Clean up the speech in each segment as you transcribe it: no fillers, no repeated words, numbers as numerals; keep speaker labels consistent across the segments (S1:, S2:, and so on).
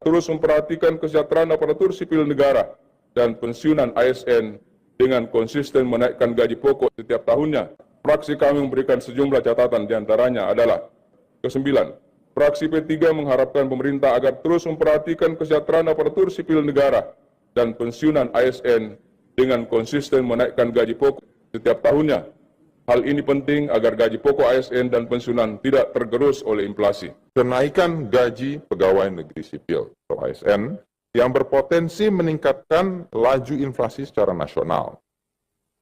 S1: terus memperhatikan kesejahteraan aparatur sipil negara dan pensiunan ASN dengan konsisten menaikkan gaji pokok setiap tahunnya. Fraksi kami memberikan sejumlah catatan, diantaranya adalah: kesembilan, fraksi P3 mengharapkan pemerintah agar terus memperhatikan kesejahteraan aparatur sipil negara dan pensiunan ASN dengan konsisten menaikkan gaji pokok setiap tahunnya. Hal ini penting agar gaji pokok ASN dan pensiunan tidak tergerus oleh inflasi.
S2: Kenaikan gaji pegawai negeri sipil atau ASN yang berpotensi meningkatkan laju inflasi secara nasional.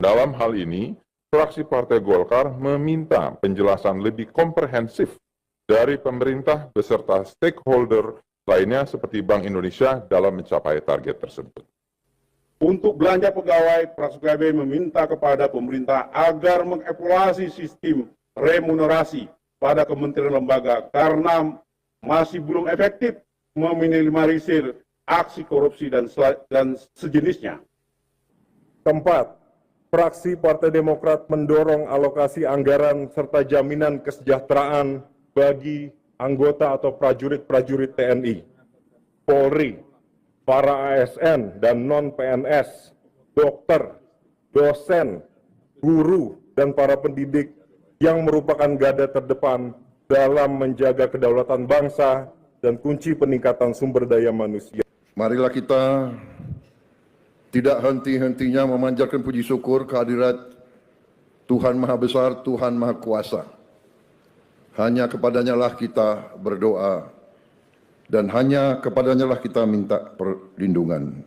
S2: Dalam hal ini, fraksi Partai Golkar meminta penjelasan lebih komprehensif dari pemerintah beserta stakeholder lainnya seperti Bank Indonesia dalam mencapai target tersebut.
S3: Untuk belanja pegawai, fraksi PKB meminta kepada pemerintah agar mengevaluasi sistem remunerasi pada kementerian lembaga karena masih belum efektif meminimalisir aksi korupsi dan sejenisnya.
S4: Keempat, fraksi Partai Demokrat mendorong alokasi anggaran serta jaminan kesejahteraan bagi anggota atau prajurit-prajurit TNI, Polri, para ASN dan non-PNS, dokter, dosen, guru, dan para pendidik yang merupakan garda terdepan dalam menjaga kedaulatan bangsa dan kunci peningkatan sumber daya manusia.
S5: Marilah kita tidak henti-hentinya memanjatkan puji syukur kehadirat Tuhan Maha Besar, Tuhan Maha Kuasa. Hanya kepadanya lah kita berdoa dan hanya kepadanya lah kita minta perlindungan.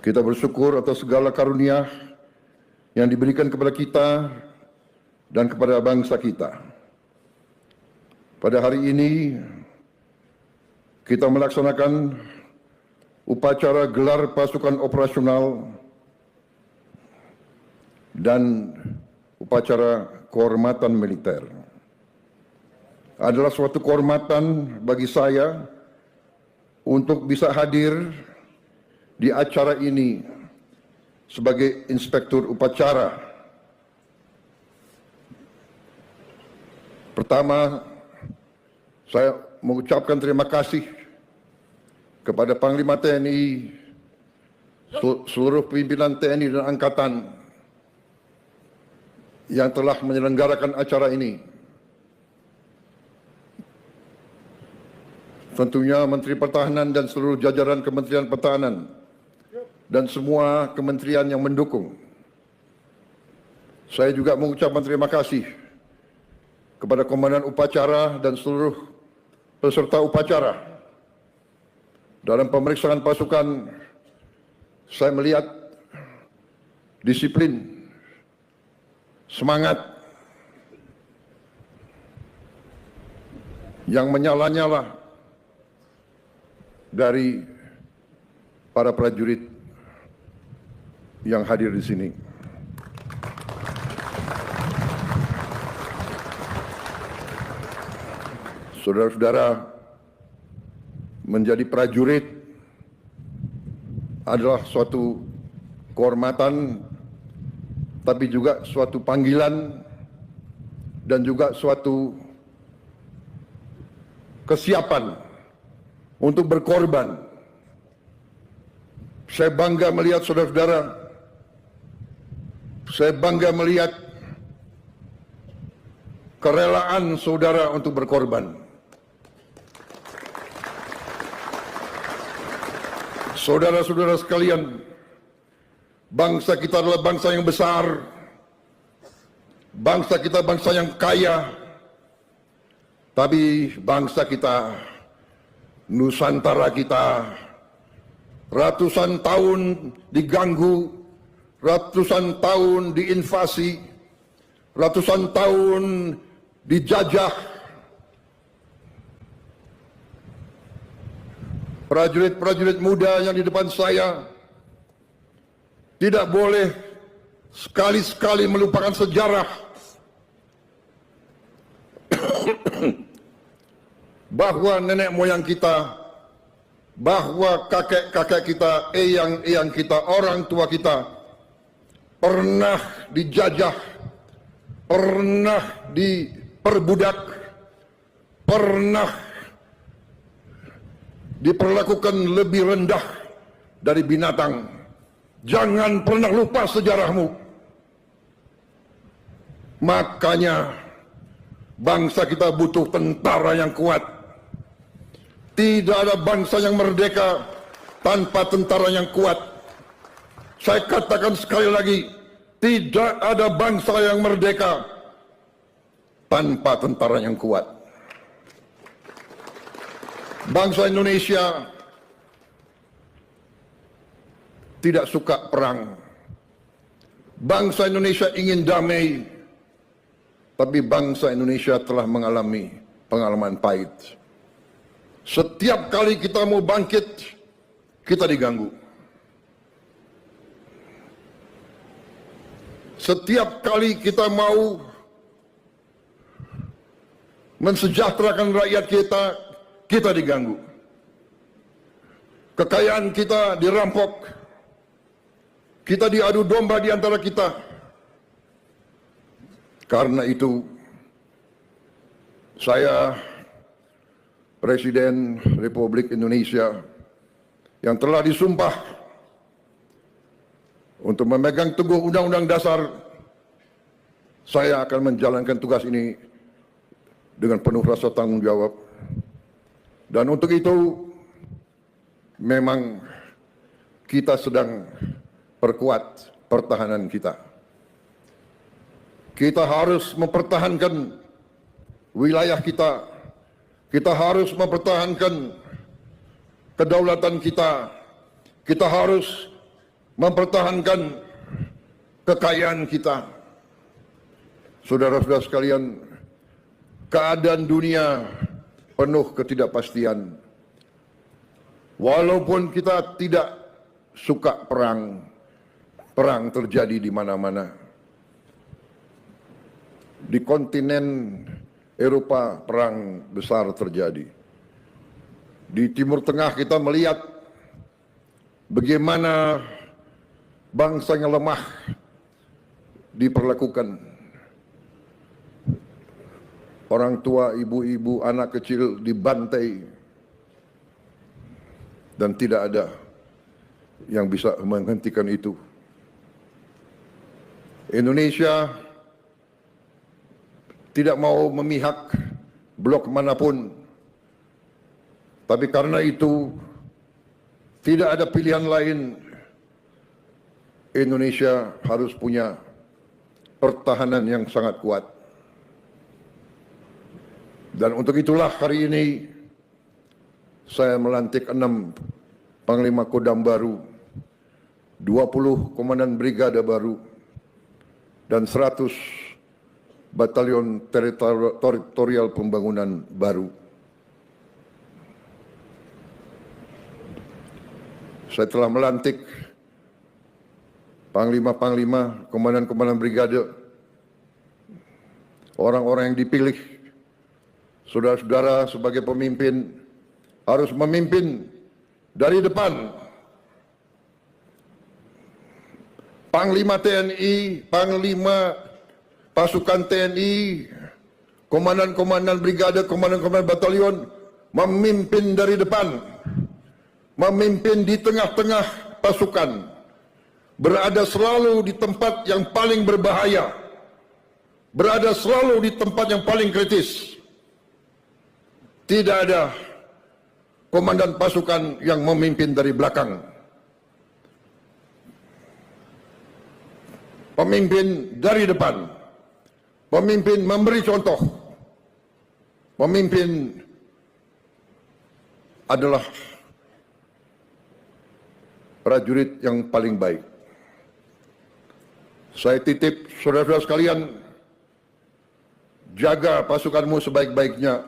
S5: Kita bersyukur atas segala karunia yang diberikan kepada kita dan kepada bangsa kita. Pada hari ini kita melaksanakan upacara gelar pasukan operasional dan upacara kehormatan militer. Adalah suatu kehormatan bagi saya untuk bisa hadir di acara ini sebagai inspektur upacara. Pertama, saya mengucapkan terima kasih kepada Panglima TNI, seluruh pimpinan TNI dan Angkatan yang telah menyelenggarakan acara ini. Tentunya Menteri Pertahanan dan seluruh jajaran Kementerian Pertahanan dan semua kementerian yang mendukung. Saya juga mengucapkan terima kasih kepada Komandan Upacara dan seluruh peserta upacara. Dalam pemeriksaan pasukan, saya melihat disiplin, semangat yang menyala-nyala dari para prajurit yang hadir di sini. Saudara-saudara, menjadi prajurit adalah suatu kehormatan, tapi juga suatu panggilan dan juga suatu kesiapan untuk berkorban. Saya bangga melihat saudara-saudara, saya bangga melihat kerelaan saudara untuk berkorban. Saudara-saudara sekalian, bangsa kita adalah bangsa yang besar, bangsa kita bangsa yang kaya, tapi bangsa kita, Nusantara kita, ratusan tahun diganggu, ratusan tahun diinvasi, ratusan tahun dijajah. Prajurit-prajurit muda yang di depan saya tidak boleh sekali-sekali melupakan sejarah bahwa nenek moyang kita, bahwa kakek-kakek kita, eyang-eyang kita, orang tua kita pernah dijajah, pernah diperbudak, pernah diperlakukan lebih rendah dari binatang. Jangan pernah lupa sejarahmu. Makanya bangsa kita butuh tentara yang kuat. Tidak ada bangsa yang merdeka tanpa tentara yang kuat. Saya katakan sekali lagi, tidak ada bangsa yang merdeka tanpa tentara yang kuat. Bangsa Indonesia tidak suka perang. Bangsa Indonesia ingin damai, tapi bangsa Indonesia telah mengalami pengalaman pahit. Setiap kali kita mau bangkit, kita diganggu. Setiap kali kita mau mensejahterakan rakyat kita, kita diganggu. Kekayaan kita dirampok. Kita diadu domba di antara kita. Karena itu, saya, Presiden Republik Indonesia, yang telah disumpah untuk memegang teguh Undang-Undang Dasar, saya akan menjalankan tugas ini dengan penuh rasa tanggung jawab. Dan untuk itu, memang kita sedang perkuat pertahanan kita. Kita harus mempertahankan wilayah kita. Kita harus mempertahankan kedaulatan kita. Kita harus mempertahankan kekayaan kita. Saudara-saudara sekalian, keadaan dunia penuh ketidakpastian. Walaupun kita tidak suka perang, perang terjadi di mana-mana. Di kontinen Eropa perang besar terjadi. Di Timur Tengah kita melihat bagaimana bangsa yang lemah diperlakukan. Orang tua, ibu-ibu, anak kecil dibantai. Dan tidak ada yang bisa menghentikan itu. Indonesia tidak mau memihak blok manapun. Tapi karena itu, tidak ada pilihan lain. Indonesia harus punya pertahanan yang sangat kuat. Dan untuk itulah hari ini, saya melantik 6 Panglima Kodam baru, 20 Komandan Brigade baru, dan 100 Batalion Teritorial Pembangunan baru. Saya telah melantik Panglima-Panglima, Komandan-Komandan Brigade, orang-orang yang dipilih. Saudara-saudara sebagai pemimpin harus memimpin dari depan. Panglima TNI, Panglima Pasukan TNI, Komandan-Komandan Brigade, Komandan-Komandan Batalion memimpin dari depan, memimpin di tengah-tengah pasukan, berada selalu di tempat yang paling berbahaya, berada selalu di tempat yang paling kritis. Tidak ada komandan pasukan yang memimpin dari belakang. Pemimpin dari depan. Pemimpin memberi contoh. Pemimpin adalah prajurit yang paling baik. Saya titip saudara-saudara sekalian, jaga pasukanmu sebaik-baiknya.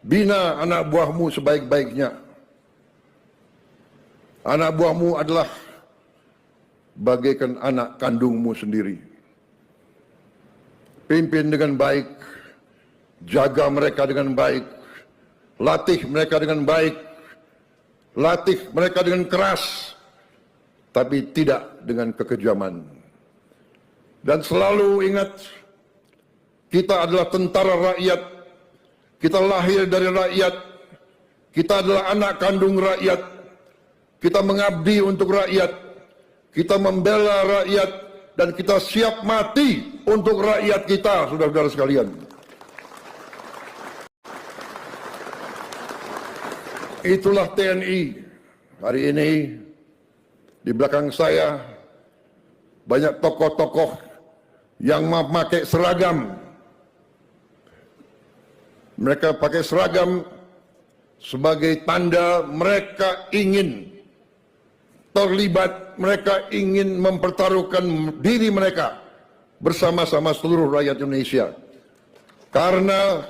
S5: Bina anak buahmu sebaik-baiknya. Anak buahmu adalah bagaikan anak kandungmu sendiri. Pimpin dengan baik, jaga mereka dengan baik, latih mereka dengan baik, latih mereka dengan keras, tapi tidak dengan kekejaman. Dan selalu ingat, kita adalah tentara rakyat. Kita lahir dari rakyat, Kita adalah anak kandung rakyat. Kita mengabdi untuk rakyat. Kita membela rakyat. Dan kita siap mati untuk rakyat kita, saudara-saudara sekalian. Itulah TNI. Hari ini di belakang saya banyak tokoh-tokoh yang memakai seragam. Mereka pakai seragam sebagai tanda mereka ingin terlibat, mereka ingin mempertaruhkan diri mereka bersama-sama seluruh rakyat Indonesia. Karena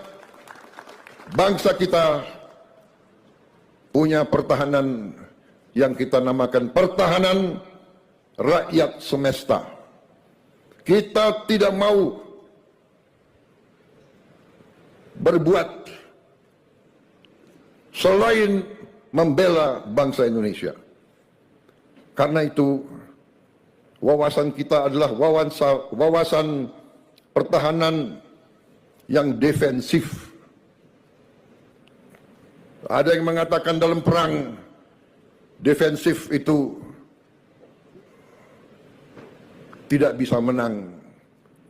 S5: bangsa kita punya pertahanan yang kita namakan pertahanan rakyat semesta. Kita tidak mau berbuat selain membela bangsa Indonesia. Karena itu wawasan kita adalah wawasan pertahanan yang defensif. Ada yang mengatakan dalam perang defensif itu tidak bisa menang.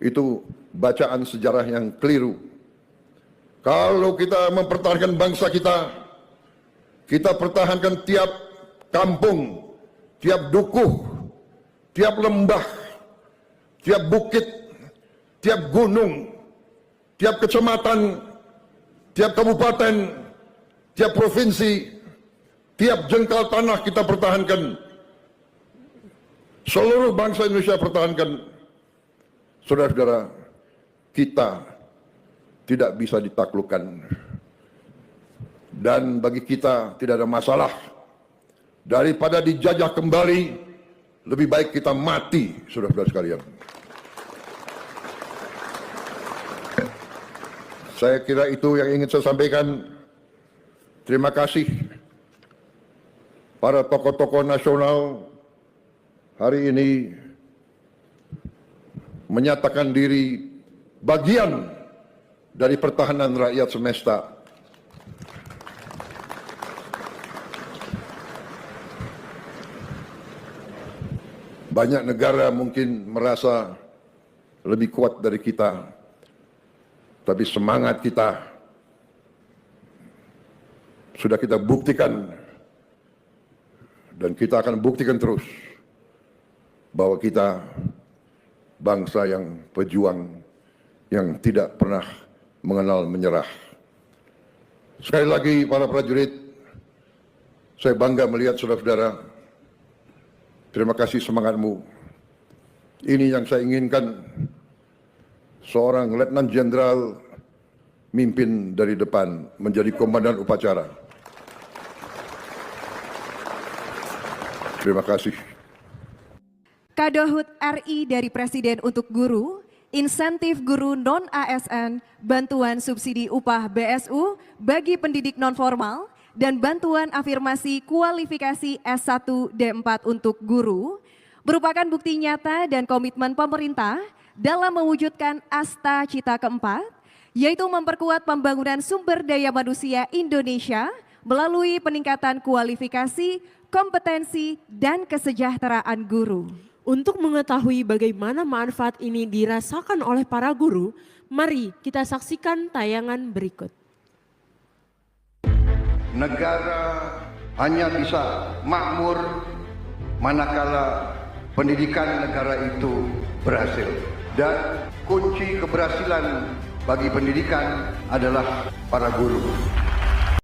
S5: Itu bacaan sejarah yang keliru. Kalau kita mempertahankan bangsa kita pertahankan tiap kampung, tiap dukuh, tiap lembah, tiap bukit, tiap gunung, tiap kecamatan, tiap kabupaten, tiap provinsi, tiap jengkal tanah kita pertahankan. Seluruh bangsa Indonesia pertahankan. Saudara-saudara, kita tidak bisa ditaklukkan. Dan bagi kita tidak ada masalah. Daripada dijajah kembali, lebih baik kita mati, saudara-saudara sekalian. Saya kira itu yang ingin saya sampaikan. Terima kasih para tokoh-tokoh nasional hari ini menyatakan diri bagian dari pertahanan rakyat semesta. Banyak negara mungkin merasa lebih kuat dari kita, tapi semangat kita sudah kita buktikan, dan kita akan buktikan terus bahwa kita bangsa yang pejuang, yang tidak pernah mengenal menyerah. Sekali lagi para prajurit, saya bangga melihat saudara-saudara. Terima kasih semangatmu. Ini yang saya inginkan, seorang Letnan Jenderal mimpin dari depan, menjadi komandan upacara. Terima kasih.
S6: Kadohut RI dari Presiden untuk guru, insentif guru non-ASN, bantuan subsidi upah BSU bagi pendidik non-formal, dan bantuan afirmasi kualifikasi S1 D4 untuk guru, merupakan bukti nyata dan komitmen pemerintah dalam mewujudkan Asta Cita keempat, yaitu memperkuat pembangunan sumber daya manusia Indonesia melalui peningkatan kualifikasi, kompetensi, dan kesejahteraan guru.
S7: Untuk mengetahui bagaimana manfaat ini dirasakan oleh para guru, mari kita saksikan tayangan berikut.
S5: Negara hanya bisa makmur manakala pendidikan negara itu berhasil. Dan kunci keberhasilan bagi pendidikan adalah para guru.